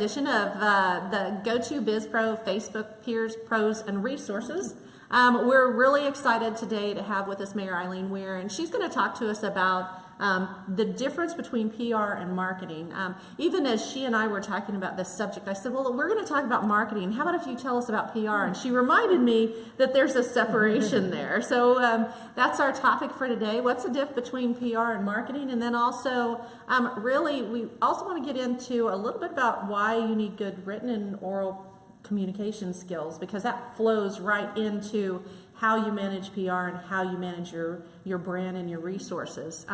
edition of the Go-To Biz Pro Facebook Peers, Pros, and Resources. We're really excited today to have with us Mayor Eileen Weir, and she's going to talk to us about the difference between PR and marketing. Even as she and I were talking about this subject, I said, well, we're going to talk about marketing. How about if you tell us about PR? And she reminded me that there's a separation there. So that's our topic for today. What's the difference between PR and marketing? And then also, really, we also want to get into a little bit about why you need good written and oral communication skills, because that flows right into how you manage PR and how you manage your brand and your resources.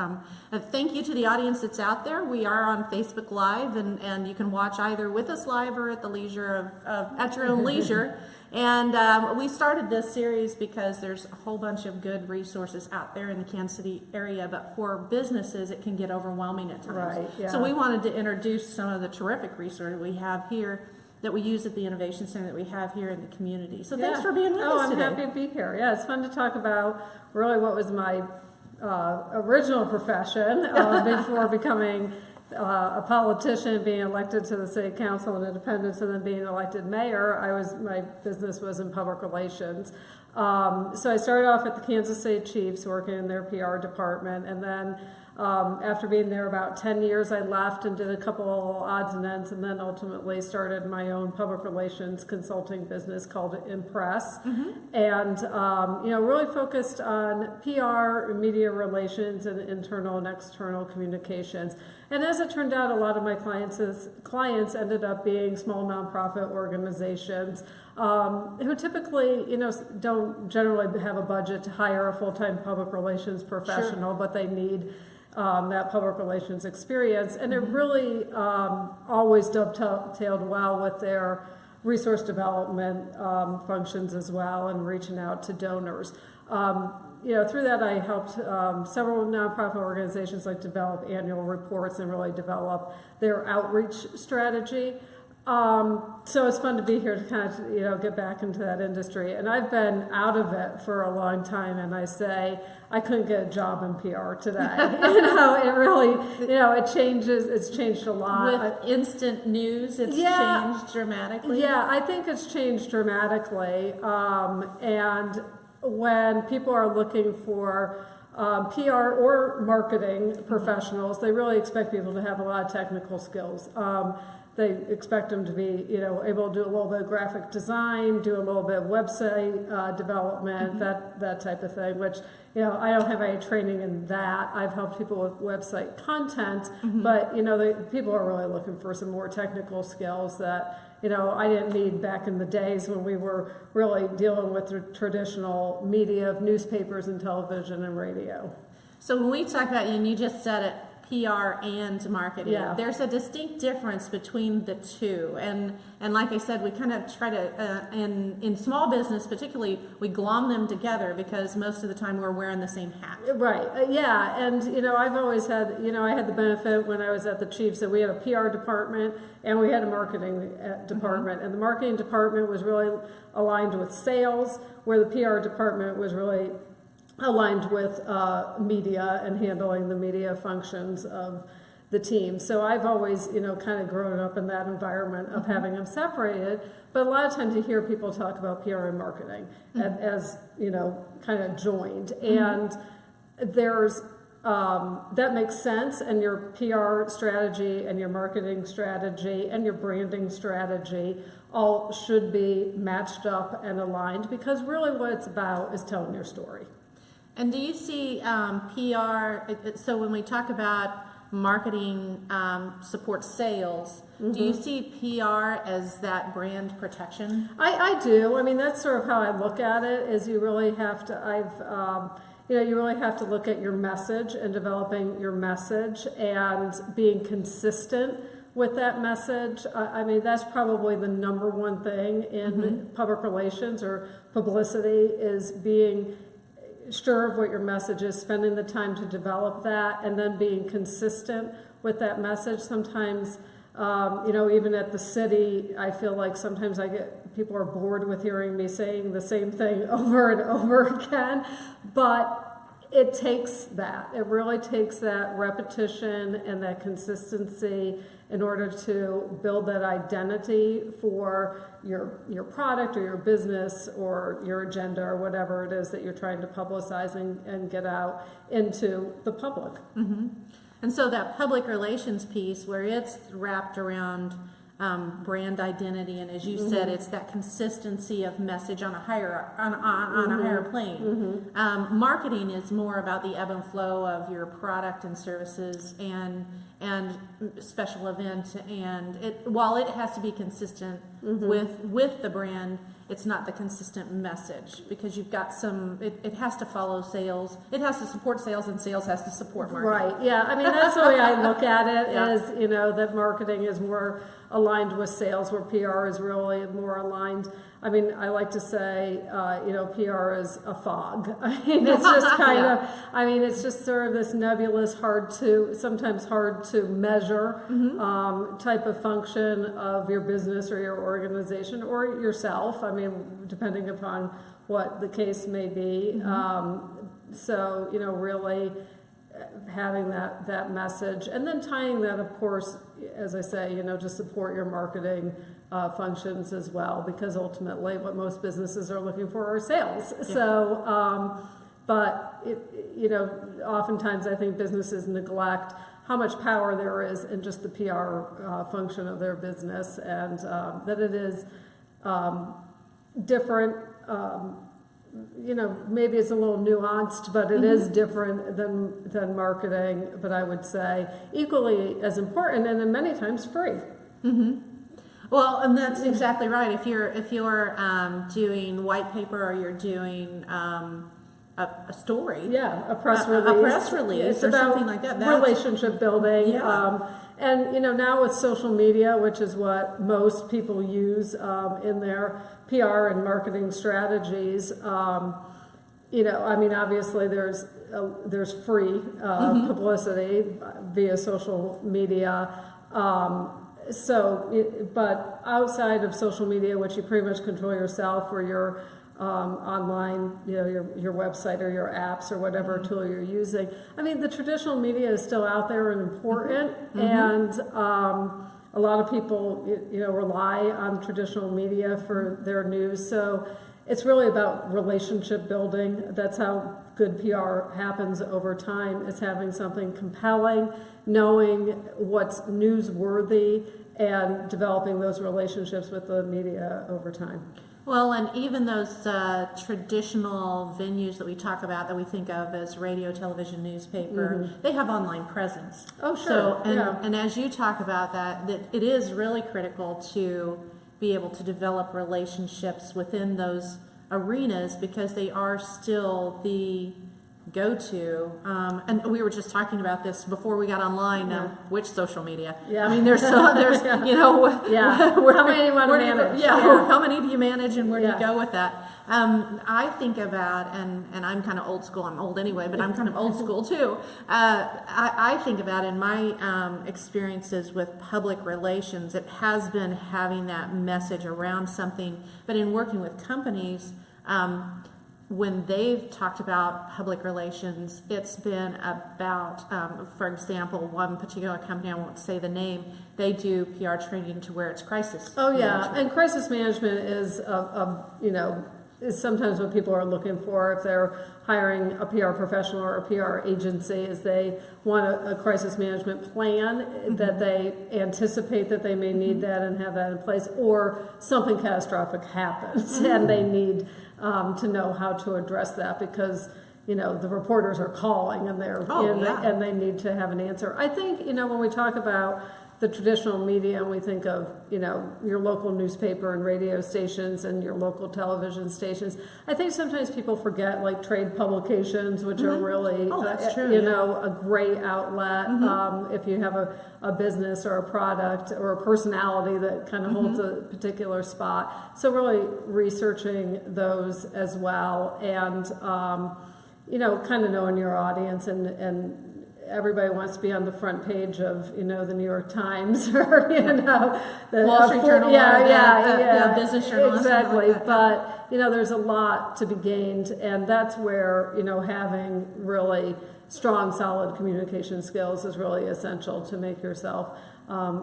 Thank you to the audience that's out there. We are on Facebook Live, and you can watch either with us live or at the leisure at your own leisure. And we started this series because there's a whole bunch of good resources out there in the Kansas City area, but for businesses it can get overwhelming at times. Right, yeah. So we wanted to introduce some of the terrific resources we have here that we use at the Innovation Center that we have here in the community. So thanks for being with us today. I'm happy to be here. Yeah, it's fun to talk about really what was my original profession before becoming a politician, being elected to the City Council in Independence, and then being elected mayor. My business was in public relations. So I started off at the Kansas City Chiefs working in their PR department, and then after being there about 10 years, I left and did a couple odds and ends, and then ultimately started my own public relations consulting business called Impress, and really focused on PR, media relations, and internal and external communications. And as it turned out, a lot of my clients ended up being small nonprofit organizations who typically, don't generally have a budget to hire a full-time public relations professional, but they need that public relations experience, and it really always dovetailed well with their resource development functions as well, and reaching out to donors. Through that I helped several nonprofit organizations develop annual reports and really develop their outreach strategy. So it's fun to be here to kind of, get back into that industry. And I've been out of it for a long time, and I say I couldn't get a job in PR today. It really, it changes. It's changed a lot. With instant news, it's changed dramatically. Yeah, I think it's changed dramatically. And when people are looking for PR or marketing professionals, they really expect people to have a lot of technical skills. They expect them to be, able to do a little bit of graphic design, do a little bit of website development, that type of thing, which, I don't have any training in that. I've helped people with website content, but, people are really looking for some more technical skills that, I didn't need back in the days when we were really dealing with the traditional media of newspapers and television and radio. So when we talk about, and you just said it, PR and marketing. Yeah. There's a distinct difference between the two, and like I said, we kind of try to in small business particularly, we glom them together because most of the time we're wearing the same hat. Right. Yeah, and I've always had I had the benefit when I was at the Chiefs that we had a PR department and we had a marketing department, and the marketing department was really aligned with sales, where the PR department was really aligned with media and handling the media functions of the team. So I've always, kind of grown up in that environment of having them separated. But a lot of times you hear people talk about PR and marketing as, kind of joined. And there's, that makes sense, and your PR strategy and your marketing strategy and your branding strategy all should be matched up and aligned, because really what it's about is telling your story. And do you see PR, so when we talk about marketing support sales, do you see PR as that brand protection? I do. I mean, that's sort of how I look at it, is you really have to, you really have to look at your message and developing your message and being consistent with that message. I mean, that's probably the number one thing in public relations or publicity, is being sure of what your message is, spending the time to develop that, and then being consistent with that message. Sometimes, even at the city, I feel like sometimes people are bored with hearing me saying the same thing over and over again, but it takes that. It really takes that repetition and that consistency in order to build that identity for your product or your business or your agenda or whatever it is that you're trying to publicize and get out into the public. Mm-hmm. And so that public relations piece, where it's wrapped around brand identity, and as you said, it's that consistency of message on a higher a higher plane. Marketing is more about the ebb and flow of your product and services and special event, and while it has to be consistent with the brand, it's not the consistent message, because you've got it has to follow sales, it has to support sales, and sales has to support marketing. Right, yeah, I mean, that's the way I look at it, is, you know, that marketing is more aligned with sales, where PR is really more aligned. I mean, I like to say, you know, PR is a fog. I mean, it's just kind of, I mean, it's just sort of this nebulous, sometimes hard to measure type of function of your business or your organization or yourself. I mean, depending upon what the case may be. So, you know, really having that message, and then tying that, of course, as I say, you know, to support your marketing functions as well, because ultimately what most businesses are looking for are sales. Yeah. So, but you know, oftentimes I think businesses neglect how much power there is in just the PR function of their business, and that it is different. You know, maybe it's a little nuanced, but it is different than marketing, but I would say equally as important, and then many times free. Well, and that's exactly right. If you're doing white paper, or you're doing a story, a press release, it's or about something like that. That's relationship building. And you know, now with social media, which is what most people use in their PR and marketing strategies, you know, I mean, obviously there's free publicity via social media. But outside of social media, which you pretty much control yourself, or your online, you know, your website or your apps or whatever tool you're using. I mean, the traditional media is still out there and important, and a lot of people, you know, rely on traditional media for their news. So it's really about relationship building. That's how good PR happens over time, is having something compelling, knowing what's newsworthy, and developing those relationships with the media over time. Well, and even those traditional venues that we talk about, that we think of as radio, television, newspaper, they have online presence. Oh, sure. So, and as you talk about that it is really critical to be able to develop relationships within those arenas, because they are still the go-to. And we were just talking about this before we got online. Which social media? I mean, there's you know, how many do you want to manage? How many do you manage, and where do you go with that? I think about, and I'm kind of old school. I'm old anyway, but I'm kind of old school too. I think about, in my experiences with public relations, it has been having that message around something. But in working with companies, when they've talked about public relations, it's been about, for example, one particular company, I won't say the name, they do PR training to where it's crisis. Management. And crisis management is, you know, is sometimes what people are looking for if they're hiring a PR professional or a PR agency, is they want a crisis management plan that they anticipate that they may need that and have that in place, or something catastrophic happens and they need to know how to address that, because you know the reporters are calling and and they need to have an answer. I think, you know, when we talk about the traditional media and we think of, you know, your local newspaper and radio stations and your local television stations, I think sometimes people forget, like, trade publications, which are really that's true, you know, a great outlet if you have a business or a product or a personality that kind of holds a particular spot. So really researching those as well, and you know, kind of knowing your audience and everybody wants to be on the front page of, the New York Times or, the Wall Street Journal, yeah, Business Journal, exactly. Like that. But, there's a lot to be gained, and that's where, having really strong, solid communication skills is really essential to make yourself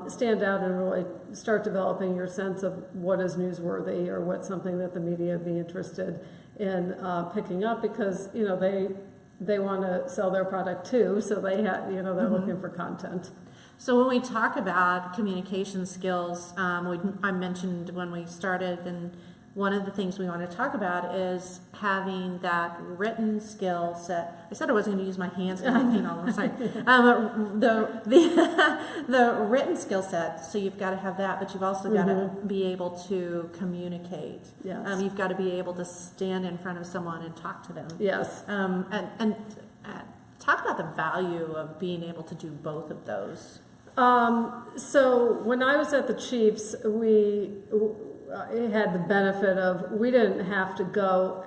stand out and really start developing your sense of what is newsworthy or what's something that the media would be interested in picking up, because they want to sell their product too, so they have they're looking for content. So when we talk about communication skills, I mentioned when we started, and one of the things we want to talk about is having that written skill set. I said I wasn't going to use my hands because I paint all over. Sorry. The written skill set. So you've got to have that, but you've also got to be able to communicate. Yes. You've got to be able to stand in front of someone and talk to them. Yes. And talk about the value of being able to do both of those. So when I was at the Chiefs, it had the benefit of we didn't have to go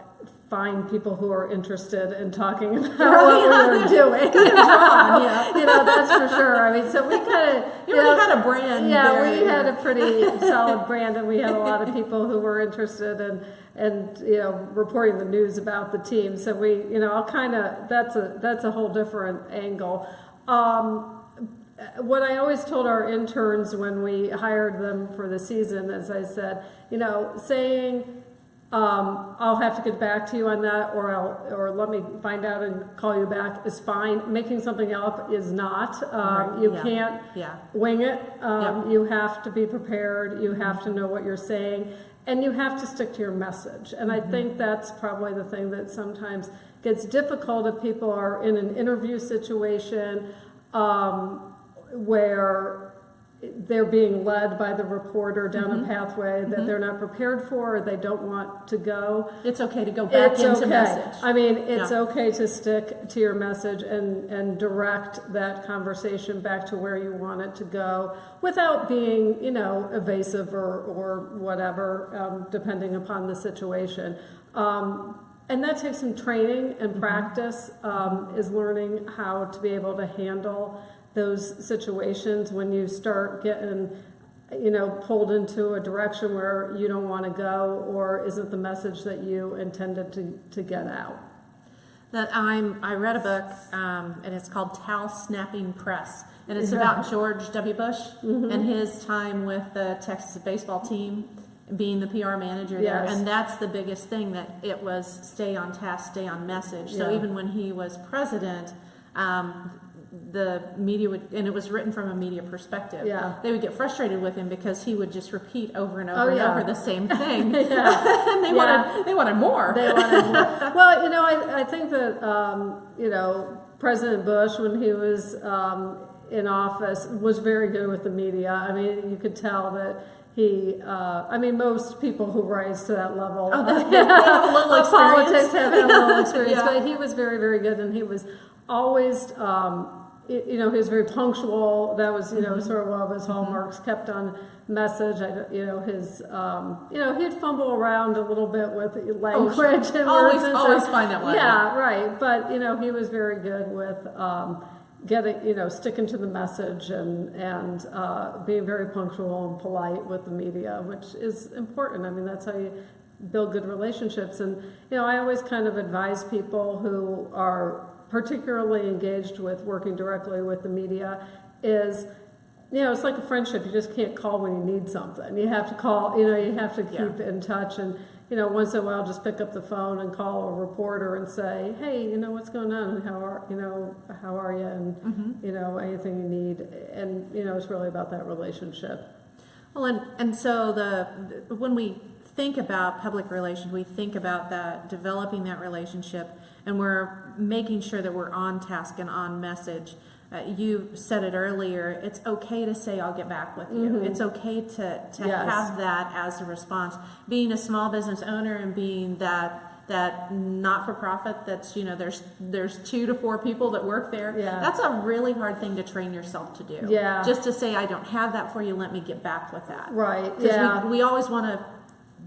find people who are interested in talking about what we were doing. That's for sure. I mean, so we kind of had a brand. Yeah, we had a pretty solid brand, and we had a lot of people who were interested in reporting the news about the team. So we, that's a whole different angle. What I always told our interns when we hired them for the season, as I said, saying, I'll have to get back to you on that, or let me find out and call you back is fine. Making something up is not. You can't wing it. You have to be prepared. You have to know what you're saying, and you have to stick to your message. And I think that's probably the thing that sometimes gets difficult if people are in an interview situation where they're being led by the reporter down a pathway that they're not prepared for, or they don't want to go. It's okay to go back into message. I mean, it's okay to stick to your message and direct that conversation back to where you want it to go without being, evasive or whatever, depending upon the situation. And that takes some training and practice, is learning how to be able to handle those situations when you start getting, pulled into a direction where you don't want to go, or isn't the message that you intended to get out. I read a book, and it's called Towel Snapping Press, and it's about George W. Bush and his time with the Texas baseball team, being the PR manager there. And that's the biggest thing, that it was stay on task, stay on message. So even when he was president, the media would, and it was written from a media perspective, they would get frustrated with him because he would just repeat over and over and over the same thing. And they wanted more. They wanted more. Well, I think that, President Bush, when he was in office, was very good with the media. I mean, you could tell that he, most people who rise to that level have a little experience. Politics have a little experience, but he was very, very good, and he was always, he was very punctual. That was, sort of one of his hallmarks. Kept on message. He'd fumble around a little bit with language and words. Always find that one. Yeah, right. But he was very good with sticking to the message and being very punctual and polite with the media, which is important. I mean, that's how you build good relationships. And I always kind of advise people who are particularly engaged with working directly with the media is, it's like a friendship. You just can't call when you need something. You have to call, you have to keep in touch, and once in a while just pick up the phone and call a reporter and say, hey, what's going on, and how are you, and anything you need, and it's really about that relationship. Well, and so when we think about public relations, we think about that, developing that relationship, and we're making sure that we're on task and on message. You said it earlier, it's okay to say, I'll get back with you. It's okay to have that as a response. Being a small business owner and being that not-for-profit that's, there's 2 to 4 people that work there. That's a really hard thing to train yourself to do. Just to say, I don't have that for you, let me get back with that. Right, Because we always want to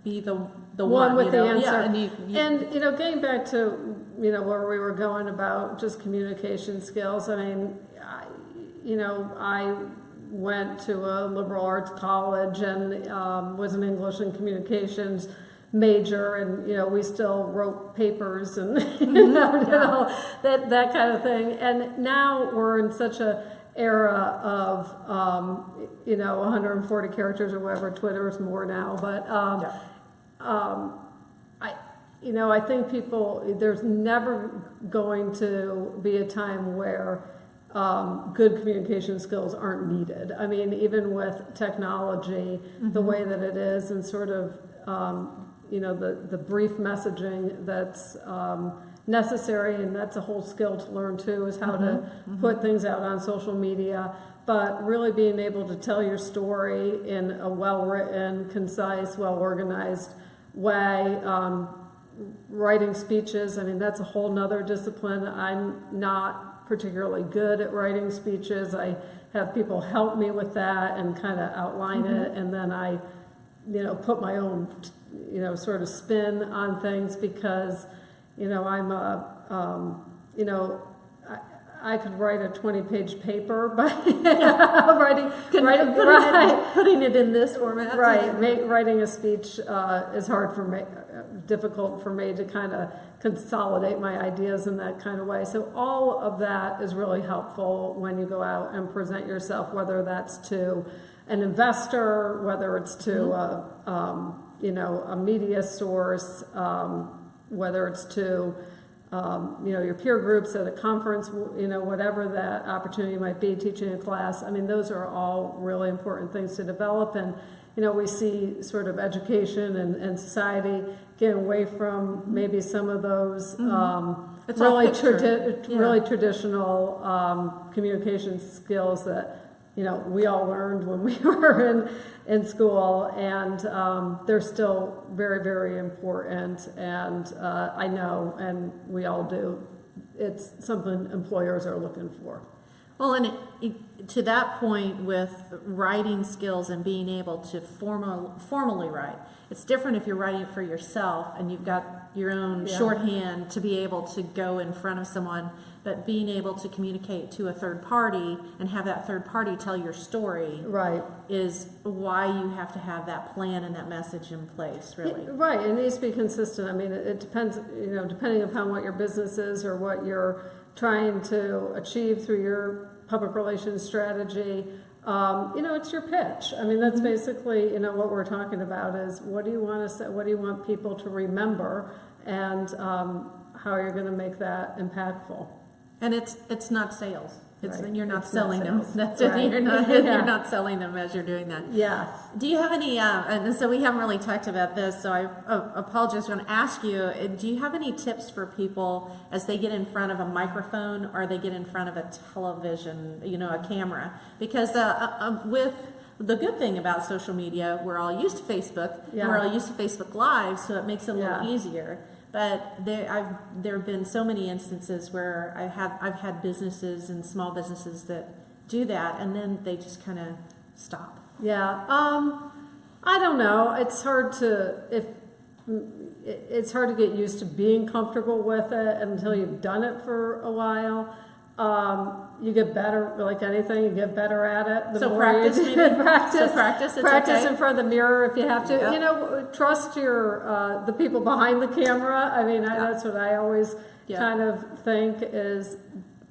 be the one one with you the know? answer. Yeah, and you know, getting back to where we were going about just communication skills. I mean, I went to a liberal arts college and was an English and communications major, and we still wrote papers and that kind of thing. And now we're in such a era of 140 characters or whatever. Twitter is more now, but I think there's never going to be a time where good communication skills aren't needed. I mean, even with technology, the way that it is, and sort of the brief messaging that's necessary, and that's a whole skill to learn too, is how to put things out on social media. But really being able to tell your story in a well-written, concise, well-organized way. Writing speeches, I mean, that's a whole nother discipline. I'm not particularly good at writing speeches. I have people help me with that and kind of outline it, and then I put my own sort of spin on things, because I'm I could write a 20-page paper, but putting it in this format. Writing a speech is hard for me, difficult for me to kind of consolidate my ideas in that kind of way. So all of that is really helpful when you go out and present yourself, whether that's to an investor, whether it's to a media source, whether it's to your peer groups at a conference, whatever that opportunity might be, teaching a class. I mean, those are all really important things to develop. And, we see sort of education and society get away from maybe some of those really traditional communication skills that, we all learned when we were in school, and they're still very, very important, and I know, and we all do, it's something employers are looking for. Well, and to that point with writing skills and being able to formally write, it's different if you're writing for yourself and you've got your own shorthand to be able to go in front of someone, but being able to communicate to a third party and have that third party tell your story is why you have to have that plan and that message in place, really. Right, it needs to be consistent. I mean, it depends, depending upon what your business is or what you're trying to achieve through your public relations strategy. It's your pitch. I mean, that's basically, what we're talking about is what do you want to say, what do you want people to remember, and how you're going to make that impactful. And it's not sales. You're not selling them. That's right. it. You're not selling them as you're doing that. Yeah. Do you have any? And so we haven't really talked about this. So I apologize. I'm going to ask you. Do you have any tips for people as they get in front of a microphone or they get in front of a television, a camera? Because with the good thing about social media, we're all used to Facebook. And we're all used to Facebook Live, so it makes it a little easier. But there have been so many instances where I've had businesses and small businesses that do that, and then they just kind of stop. Yeah, I don't know. It's hard to get used to being comfortable with it until you've done it for a while. You get better, like anything, you get better at it. So practice, maybe? Practice in front of the mirror if you have to. Yep. Trust the people behind the camera. I mean, that's what I always kind of think is,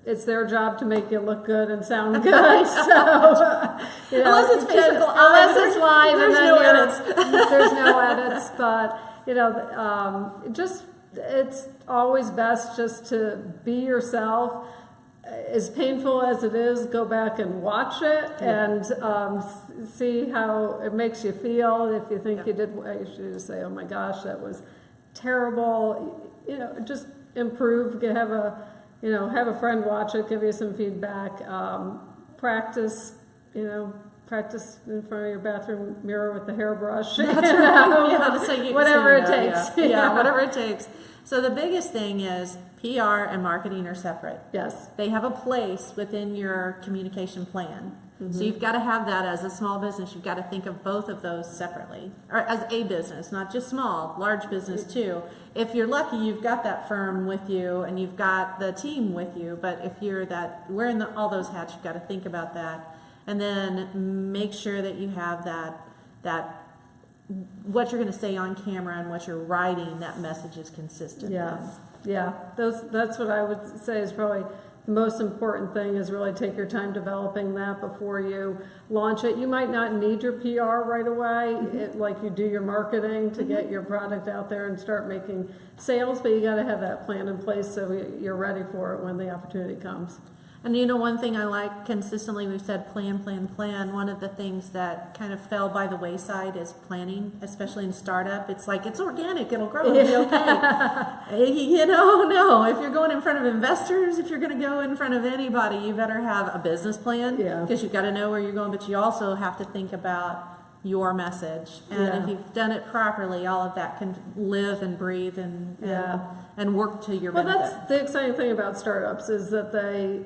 it's their job to make you look good and sound good. So, unless it's Facebook Live, unless it's live, there's and then no edits. There's no edits, but it's always best just to be yourself. As painful as it is, go back and watch it and see how it makes you feel. If you think you did, you should just say, "Oh my gosh, that was terrible." Just improve. Have a friend watch it, give you some feedback. Practice. practice in front of your bathroom mirror with the hairbrush. That's right. Yeah, so you, Whatever it so you know, takes. Yeah, whatever it takes. So the biggest thing is PR and marketing are separate. Yes. They have a place within your communication plan. So you've got to have that as a small business. You've got to think of both of those separately, or as a business, not just small, large business too. If you're lucky, you've got that firm with you and you've got the team with you. But if you're wearing all those hats, you've got to think about that, and then make sure that you have that what you're going to say on camera and what you're writing. That message is consistent. Yes. Yeah. That's what I would say is probably the most important thing, is really take your time developing that before you launch it. You might not need your PR right away, like you do your marketing to get your product out there and start making sales, but you got to have that plan in place so you're ready for it when the opportunity comes. And you know, one thing I like consistently, we've said plan, plan, plan. One of the things that kind of fell by the wayside is planning, especially in startup. It's like, it's organic, it'll grow, it'll be okay. You know, no, if you're going in front of investors, if you're going to go in front of anybody, you better have a business plan, because you've got to know where you're going, but you also have to think about your message. And if you've done it properly, all of that can live and breathe and work to your benefit. Well, that's the exciting thing about startups, is that they,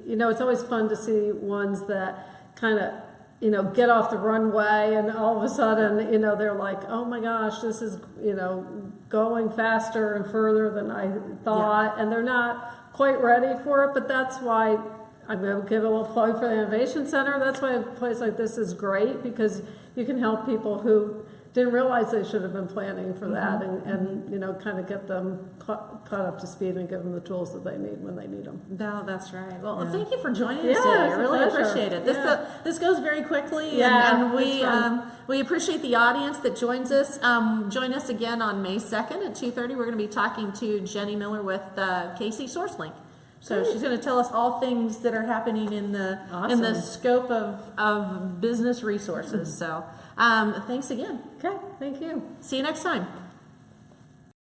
you know, it's always fun to see ones that kind of, you know, get off the runway and all of a sudden, you know, they're like, oh my gosh, this is, you know, going faster and further than I thought, and they're not quite ready for it. But that's why I'm going to give a little plug for the Innovation Center. That's why a place like this is great, because you can help people who didn't realize they should have been planning for that, and you know, kind of get them caught up to speed and give them the tools that they need when they need them. No, that's right. Well, thank you for joining us today. I it's a really pleasure. appreciate it. This goes very quickly, Yeah, and we appreciate the audience that joins us. Join us again on May 2nd at 2:30. We're going to be talking to Jenny Miller with KC SourceLink. So she's going to tell us all things that are happening in the scope of business resources. So thanks again. Okay, thank you. See you next time.